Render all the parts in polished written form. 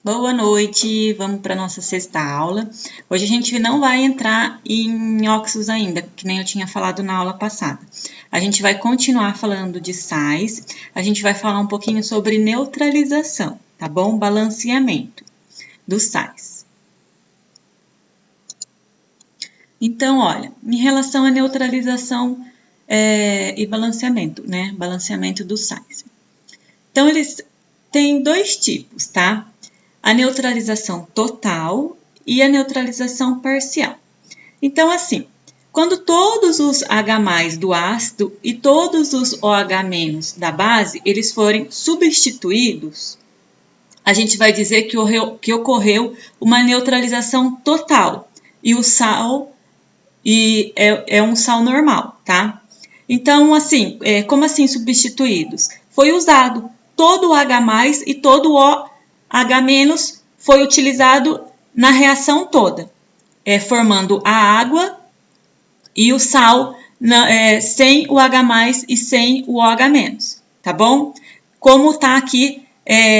Boa noite, vamos para a nossa sexta aula. Hoje a gente não vai entrar em óxidos ainda, que nem eu tinha falado na aula passada. A gente vai continuar falando de sais, a gente vai falar um pouquinho sobre neutralização, tá bom? Balanceamento dos sais. Então, olha, em relação à neutralização e balanceamento, né? Balanceamento dos sais. Então, eles têm dois tipos, tá? A neutralização total e a neutralização parcial. Então, assim, quando todos os H+ do ácido e todos os OH- da base, eles forem substituídos, a gente vai dizer que ocorreu uma neutralização total. E o sal é um sal normal, tá? Então, assim, como assim substituídos? Foi usado todo o H+ e todo o OH- foi utilizado na reação toda, formando a água e o sal sem o H+ e sem o OH-, tá bom? Como tá aqui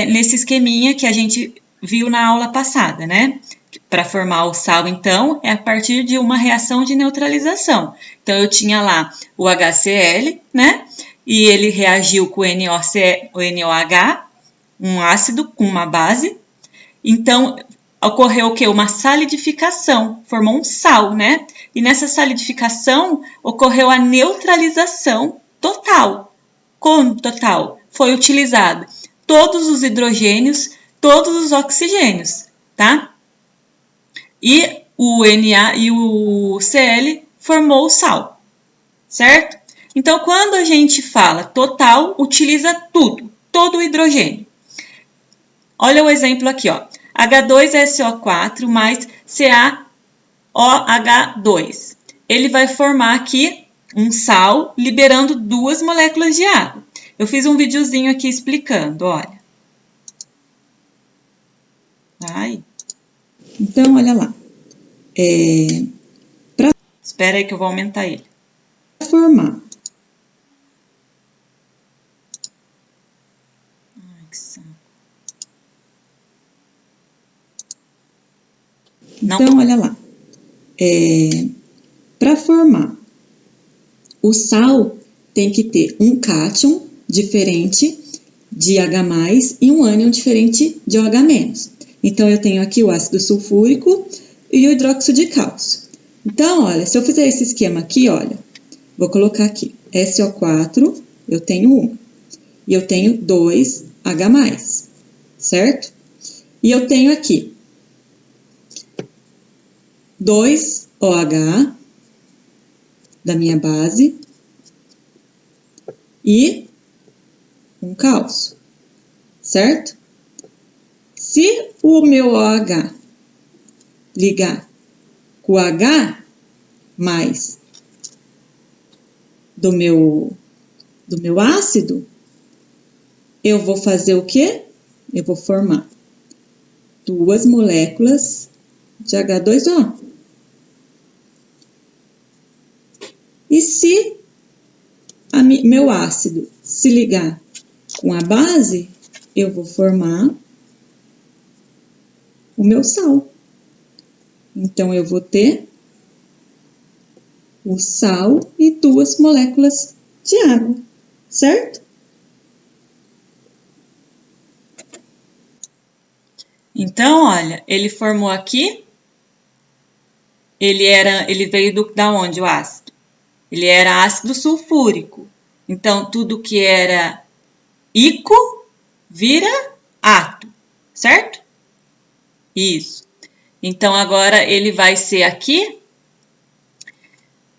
nesse esqueminha que a gente viu na aula passada, né? Para formar o sal, então, é a partir de uma reação de neutralização. Então, eu tinha lá o HCl, né? E ele reagiu com o NOH, um ácido com uma base. Então, ocorreu o quê? Uma salidificação, formou um sal, né? E nessa salidificação ocorreu a neutralização total. Como total? Foi utilizado todos os hidrogênios, todos os oxigênios, tá? E o Na e o Cl formou o sal, certo? Então, quando a gente fala total, utiliza tudo, todo o hidrogênio. Olha o exemplo aqui, ó. H2SO4 mais CaOH2. Ele vai formar aqui um sal, liberando 2 moléculas de água. Eu fiz um videozinho aqui explicando, olha. Ai. Então, olha lá. Espera aí que eu vou aumentar ele. Para formar. Ai, que saco. Então, olha lá. Para formar o sal, tem que ter um cátion diferente de H+ e um ânion diferente de OH-. Então, eu tenho aqui o ácido sulfúrico e o hidróxido de cálcio. Então, olha, se eu fizer esse esquema aqui, olha, vou colocar aqui SO4, eu tenho 1. E eu tenho 2 H+, certo? E eu tenho aqui 2 OH da minha base e um cálcio, certo? Se o meu OH ligar com o H mais do meu ácido, eu vou fazer o quê? Eu vou formar 2 moléculas de H2O. E se meu ácido se ligar com a base, eu vou formar o meu sal. Então, eu vou ter o sal e 2 moléculas de água, certo? Então, olha, ele formou aqui, ele veio da onde o ácido? Ele era ácido sulfúrico. Então, tudo que era ico vira ato, certo? Isso. Então, agora ele vai ser aqui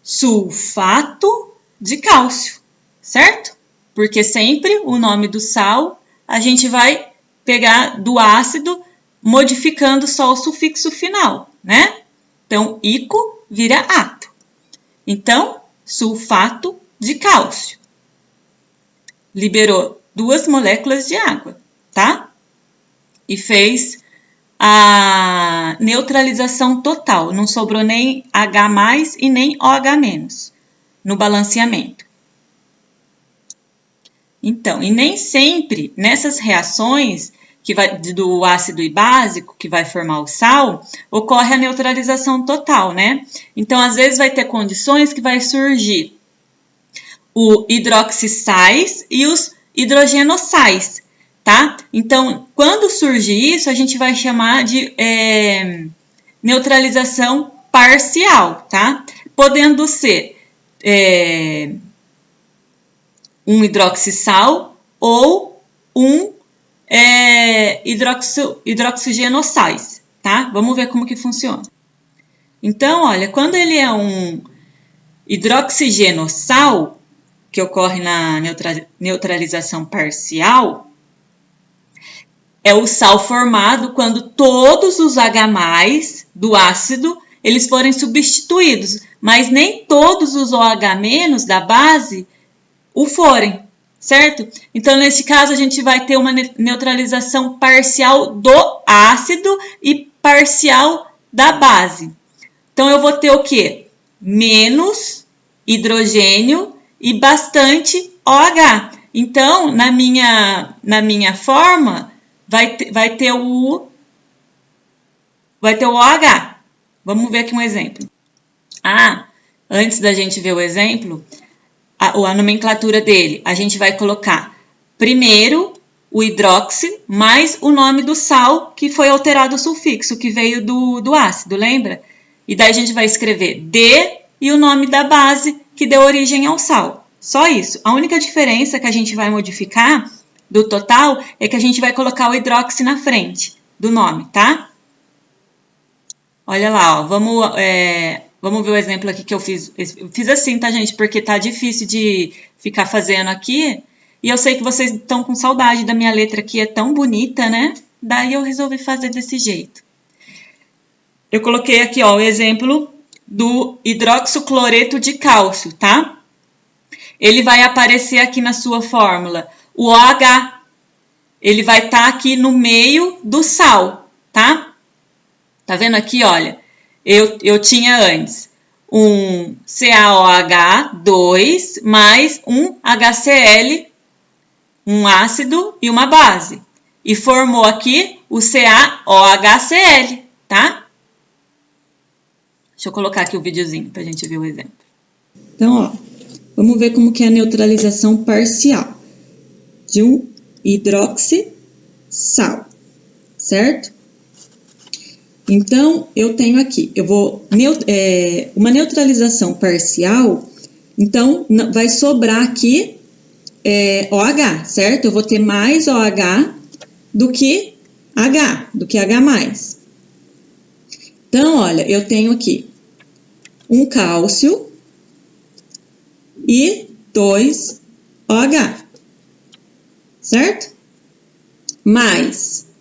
sulfato de cálcio, certo? Porque sempre o nome do sal a gente vai pegar do ácido modificando só o sufixo final, né? Então, ico vira ato. Então, sulfato de cálcio. Liberou 2 moléculas de água, tá? E fez a neutralização total. Não sobrou nem H+ e nem OH- no balanceamento. Então, e nem sempre nessas reações do ácido e básico, que vai formar o sal, ocorre a neutralização total, né? Então, às vezes vai ter condições que vai surgir o hidroxissais e os hidrogenossais, tá? Então, quando surge isso, a gente vai chamar de neutralização parcial, tá? Podendo ser um hidroxissal ou um hidroxigenossais, tá? Vamos ver como que funciona. Então, olha, quando ele é um hidroxigenossal, que ocorre na neutralização parcial, é o sal formado quando todos os H+ do ácido eles forem substituídos, mas nem todos os OH- da base o forem, certo? Então, nesse caso, a gente vai ter uma neutralização parcial do ácido e parcial da base. Então, eu vou ter o quê? Menos hidrogênio e bastante OH. Então, na minha forma, vai ter o OH. Vamos ver aqui um exemplo. Antes da gente ver o exemplo, a nomenclatura dele, a gente vai colocar primeiro o hidroxi mais o nome do sal que foi alterado o sufixo, que veio do ácido, lembra? E daí a gente vai escrever D e o nome da base que deu origem ao sal. Só isso. A única diferença que a gente vai modificar do total é que a gente vai colocar o hidroxi na frente do nome, tá? Olha lá, ó, vamos ver o exemplo aqui que eu fiz. Eu fiz assim, tá, gente? Porque tá difícil de ficar fazendo aqui. E eu sei que vocês estão com saudade da minha letra aqui, é tão bonita, né? Daí eu resolvi fazer desse jeito. Eu coloquei aqui, ó, o exemplo do hidroxicloreto de cálcio, tá? Ele vai aparecer aqui na sua fórmula. O OH, ele vai estar aqui no meio do sal, tá? Tá vendo aqui, olha? Eu tinha antes um CaOH2 mais um HCl, um ácido e uma base. E formou aqui o CaOHCl, tá? Deixa eu colocar aqui o videozinho pra gente ver o exemplo. Então, ó, vamos ver como que é a neutralização parcial de um hidroxissal, certo? Então, eu tenho aqui, uma neutralização parcial, então vai sobrar aqui OH, certo? Eu vou ter mais OH do que H. Então, olha, eu tenho aqui um cálcio e 2 OH, certo? Mais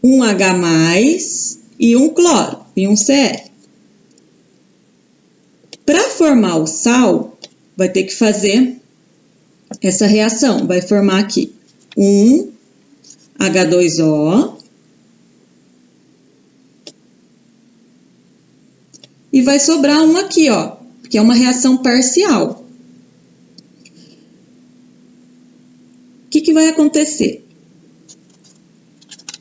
um H+ e um cloro e um Cl. Para formar o sal, vai ter que fazer essa reação. Vai formar aqui um H2O e vai sobrar um aqui, ó, que é uma reação parcial. O que vai acontecer?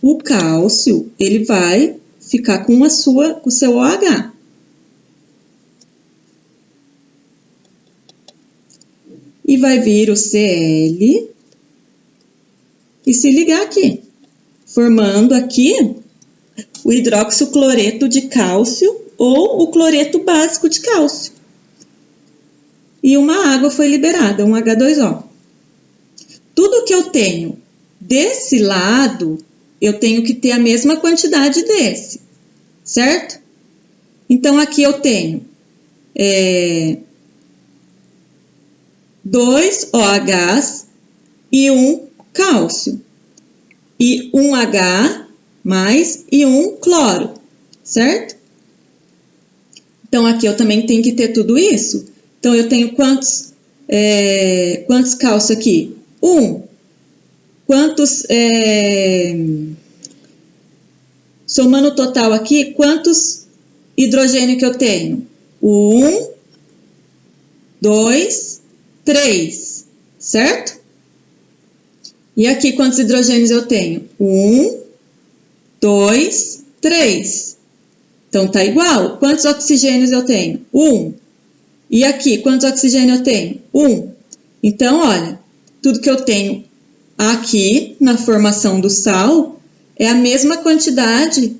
O cálcio, ele vai ficar com o seu OH. E vai vir o Cl e se ligar aqui, formando aqui o hidroxicloreto de cálcio ou o cloreto básico de cálcio. E uma água foi liberada, um H2O. Tudo que eu tenho desse lado, eu tenho que ter a mesma quantidade desse, certo? Então, aqui eu tenho 2 OHs e um cálcio. E um H mais e um cloro, certo? Então, aqui eu também tenho que ter tudo isso. Então, eu tenho quantos cálcio aqui? 1. Quantos, somando o total aqui, quantos hidrogênio que eu tenho? 1, 2, 3, certo? E aqui, quantos hidrogênios eu tenho? 1, 2, 3. Então, tá igual. Quantos oxigênios eu tenho? 1. E aqui, quantos oxigênios eu tenho? 1. Então, olha, tudo que eu tenho aqui na formação do sal é a mesma quantidade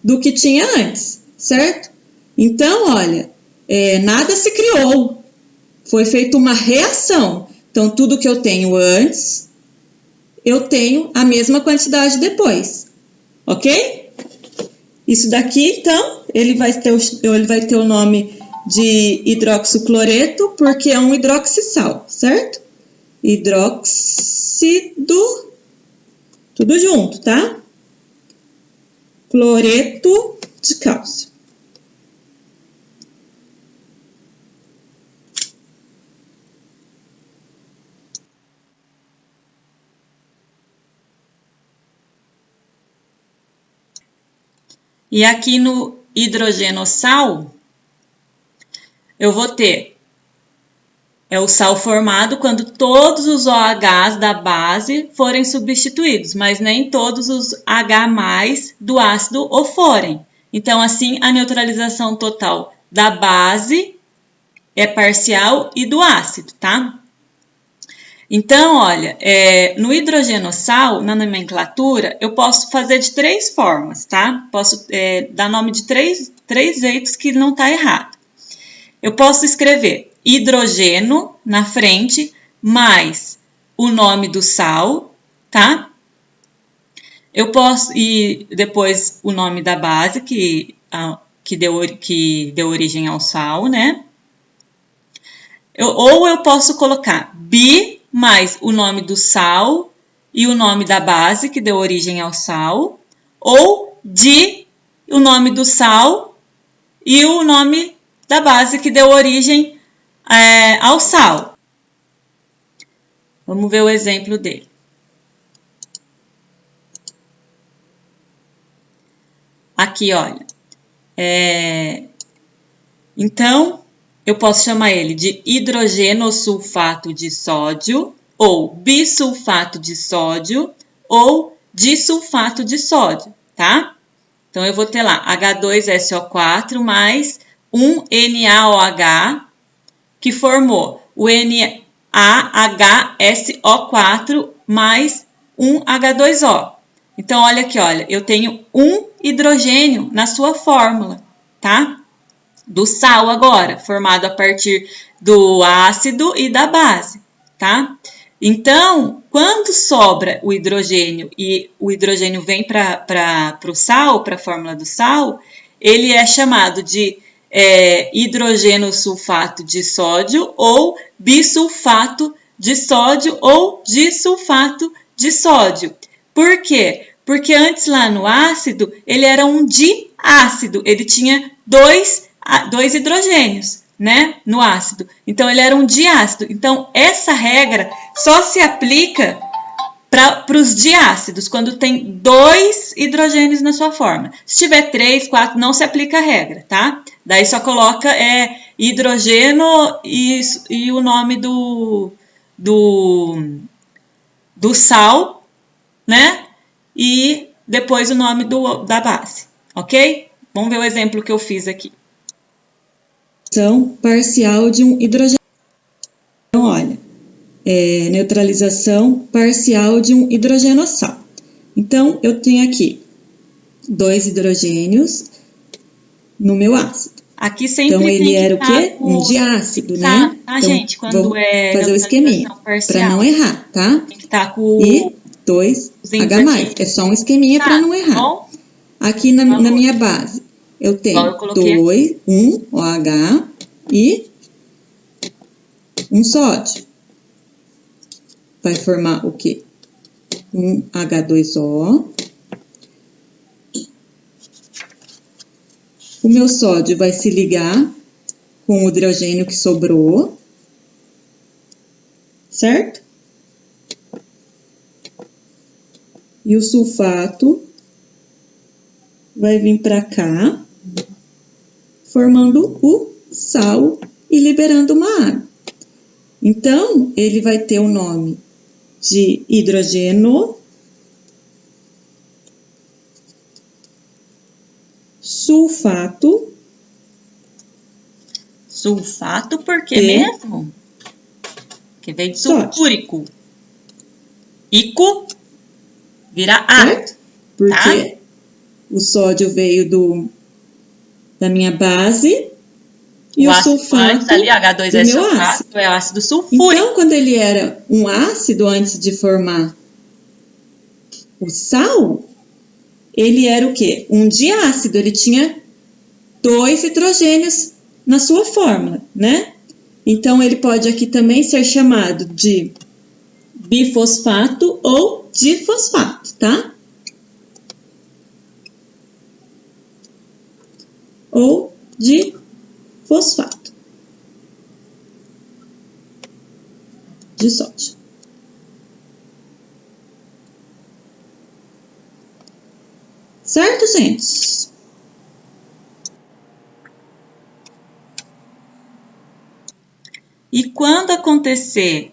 do que tinha antes, certo? Então, olha, nada se criou. Foi feita uma reação. Então, tudo que eu tenho antes, eu tenho a mesma quantidade depois. Ok? Isso daqui, então, ele vai ter o nome de hidroxicloreto, porque é um hidroxissal, certo? Hidróxido, tudo junto, tá? Cloreto de cálcio. E aqui no hidrogenossal, eu vou ter o sal formado quando todos os OHs da base forem substituídos, mas nem todos os H+ do ácido o forem. Então, assim, a neutralização total da base é parcial e do ácido, tá? Então, olha, no hidrogenossal, na nomenclatura, eu posso fazer de 3 formas, tá? Posso dar nome de três jeitos que não tá errado. Eu posso escrever hidrogênio na frente, mais o nome do sal, tá? Eu posso, e depois o nome da base, que deu origem ao sal, né? Ou eu posso colocar bi mais o nome do sal e o nome da base, que deu origem ao sal, ou di o nome do sal e o nome da base, que deu origem ao sal. Vamos ver o exemplo dele. Aqui, olha. Então, eu posso chamar ele de hidrogenosulfato de sódio, ou bisulfato de sódio, ou disulfato de sódio, tá? Então, eu vou ter lá H2SO4 mais um NaOH, que formou o NaHSO4 mais um H2O. Então, olha aqui, olha, eu tenho um hidrogênio na sua fórmula, tá? Do sal agora, formado a partir do ácido e da base, tá? Então, quando sobra o hidrogênio e o hidrogênio vem para o sal, para a fórmula do sal, ele é chamado de hidrogenosulfato de sódio ou bisulfato de sódio ou disulfato de sódio. Por quê? Porque antes lá no ácido, ele era um diácido, ele tinha dois hidrogênios, né, no ácido. Então, ele era um diácido. Então, essa regra só se aplica para os diácidos, quando tem 2 hidrogênios na sua fórmula. Se tiver 3, 4, não se aplica a regra, tá? Daí só coloca hidrogênio e o nome do sal, né? E depois o nome da base, ok? Vamos ver o exemplo que eu fiz aqui. Parcial de um hidrogênio. Então, olha, neutralização parcial de um hidrogenossal. Então, eu tenho aqui 2 hidrogênios no meu ácido. Aqui sempre então, ele era o quê? Um diácido, né? Tá, então, gente, quando vou fazer o esqueminha, para não errar, tá? Tem que estar com e 2H+. É só um esqueminha para não errar. Bom? Aqui na minha base, eu tenho 1 OH e um sódio. Vai formar o quê? Um H2O. O meu sódio vai se ligar com o hidrogênio que sobrou, certo? E o sulfato vai vir para cá, formando o sal e liberando uma água. Então, ele vai ter o nome de hidrogênio, sulfato. Sulfato por quê mesmo? Porque veio de sulfúrico. Ico vira A. Certo? Porque o sódio veio da minha base e o sulfato ali, H2S do meu sulfato, ácido. é ácido sulfúrico. Então, quando ele era um ácido antes de formar o sal, ele era o quê? Um diácido, ele tinha 2 hidrogênios na sua fórmula, né? Então, ele pode aqui também ser chamado de bifosfato ou difosfato, tá? Ou difosfato de sódio. Certo, gente? E quando acontecer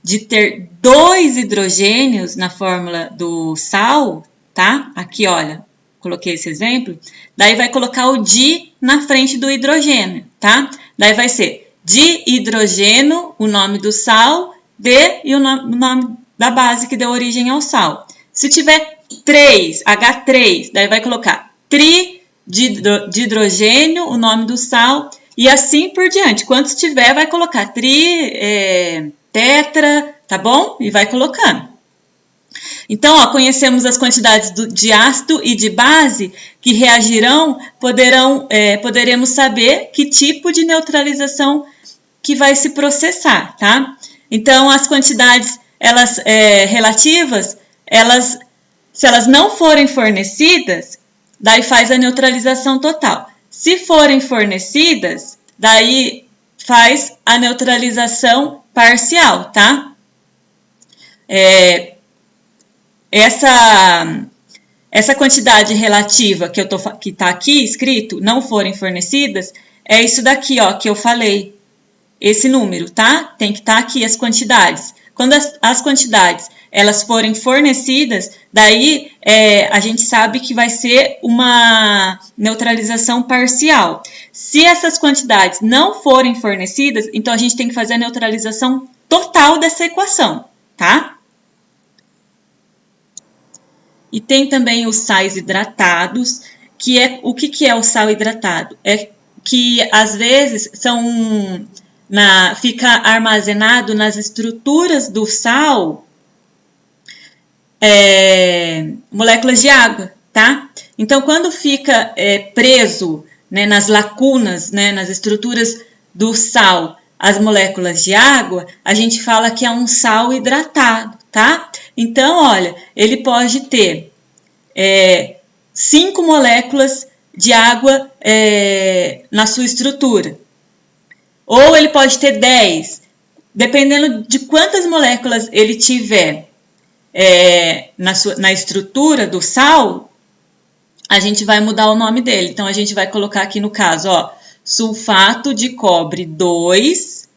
de ter 2 hidrogênios na fórmula do sal, tá? Aqui, olha, coloquei esse exemplo. Daí vai colocar o di na frente do hidrogênio, tá? Daí vai ser dihidrogênio, o nome do sal, D e o nome da base que deu origem ao sal. Se tiver 3, H3, daí vai colocar tridihidrogênio, o nome do sal, e assim por diante. Quantos tiver, vai colocar tetra, tá bom? E vai colocando. Então, ó, conhecemos as quantidades de ácido e de base que reagirão, poderemos saber que tipo de neutralização que vai se processar, tá? Então, as quantidades relativas, se elas não forem fornecidas, daí faz a neutralização total. Se forem fornecidas, daí faz a neutralização parcial, tá? Essa quantidade relativa que está aqui escrito, não forem fornecidas, é isso daqui, ó, que eu falei. Esse número, tá? Tem que estar aqui as quantidades. Quando as quantidades elas forem fornecidas, daí a gente sabe que vai ser uma neutralização parcial. Se essas quantidades não forem fornecidas, então a gente tem que fazer a neutralização total dessa equação, tá? E tem também os sais hidratados, que é o que é o sal hidratado? É que às vezes fica armazenado nas estruturas do sal moléculas de água, tá? Então, quando fica preso, né, nas lacunas, né, nas estruturas do sal, as moléculas de água, a gente fala que é um sal hidratado, tá? Então, olha, ele pode ter 5 moléculas de água na sua estrutura. Ou ele pode ter 10, dependendo de quantas moléculas ele tiver na estrutura do sal, a gente vai mudar o nome dele. Então, a gente vai colocar aqui no caso, ó, sulfato de cobre 2,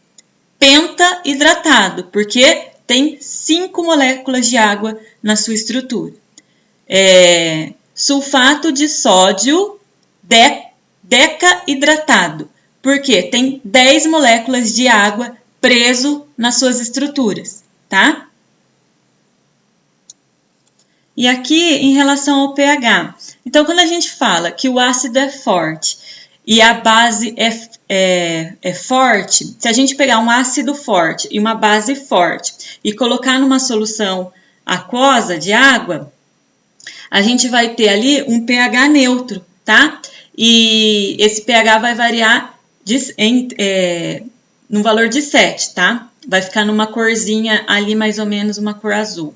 pentahidratado, porque tem 5 moléculas de água na sua estrutura. Sulfato de sódio decahidratado, porque tem 10 moléculas de água preso nas suas estruturas, tá? E aqui, em relação ao pH, então, quando a gente fala que o ácido é forte e a base é forte, se a gente pegar um ácido forte e uma base forte e colocar numa solução aquosa de água, a gente vai ter ali um pH neutro, tá? E esse pH vai variar no valor de 7, tá? Vai ficar numa corzinha ali, mais ou menos uma cor azul.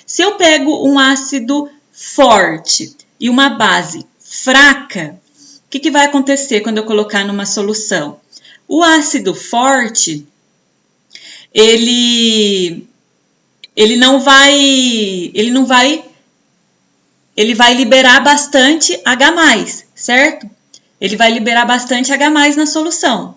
Se eu pego um ácido forte e uma base fraca, o que vai acontecer quando eu colocar numa solução? O ácido forte, ele vai liberar bastante H+, certo? Ele vai liberar bastante H+ na solução.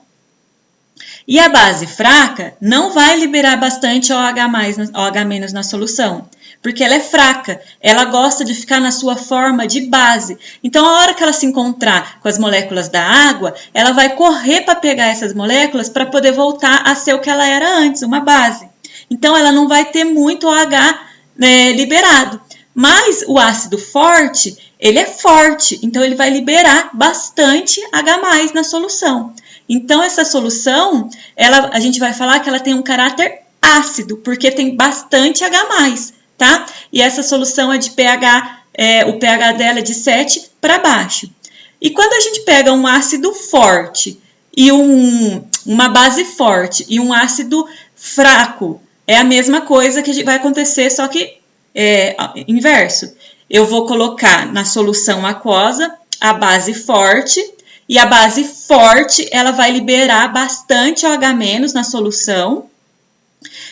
E a base fraca não vai liberar bastante OH- na solução, porque ela é fraca, ela gosta de ficar na sua forma de base. Então, a hora que ela se encontrar com as moléculas da água, ela vai correr para pegar essas moléculas para poder voltar a ser o que ela era antes, uma base. Então, ela não vai ter muito OH liberado. Mas o ácido forte, ele é forte, então ele vai liberar bastante H+ na solução. Então, essa solução, a gente vai falar que ela tem um caráter ácido, porque tem bastante H+, tá? E essa solução é de pH, o pH dela é de 7 para baixo. E quando a gente pega um ácido forte e uma base forte e um ácido fraco, é a mesma coisa que vai acontecer, só que inverso. Eu vou colocar na solução aquosa a base forte, e a base forte ela vai liberar bastante OH- na solução,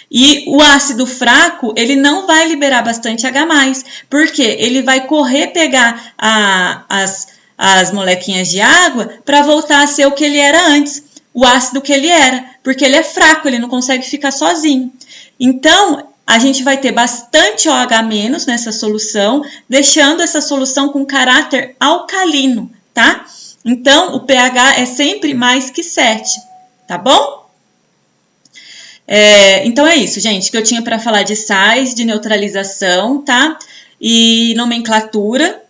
e o ácido fraco ele não vai liberar bastante H+, porque ele vai correr pegar as molequinhas de água para voltar a ser o que ele era antes, o ácido que ele era, porque ele é fraco, ele não consegue ficar sozinho. Então, a gente vai ter bastante OH- nessa solução, deixando essa solução com caráter alcalino, tá? Então, o pH é sempre mais que 7, tá bom? Então, é isso, gente, que eu tinha para falar de sais, de neutralização, tá? E nomenclatura.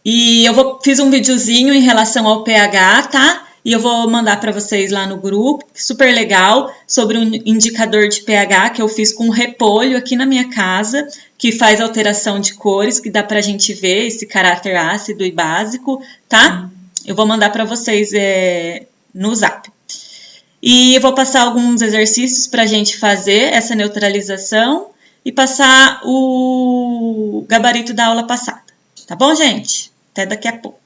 E eu fiz um videozinho em relação ao pH, tá? E eu vou mandar para vocês lá no grupo, super legal, sobre um indicador de pH que eu fiz com um repolho aqui na minha casa, que faz alteração de cores, que dá pra gente ver esse caráter ácido e básico, tá? Eu vou mandar para vocês no Zap. E eu vou passar alguns exercícios pra gente fazer essa neutralização e passar o gabarito da aula passada. Tá bom, gente? Até daqui a pouco.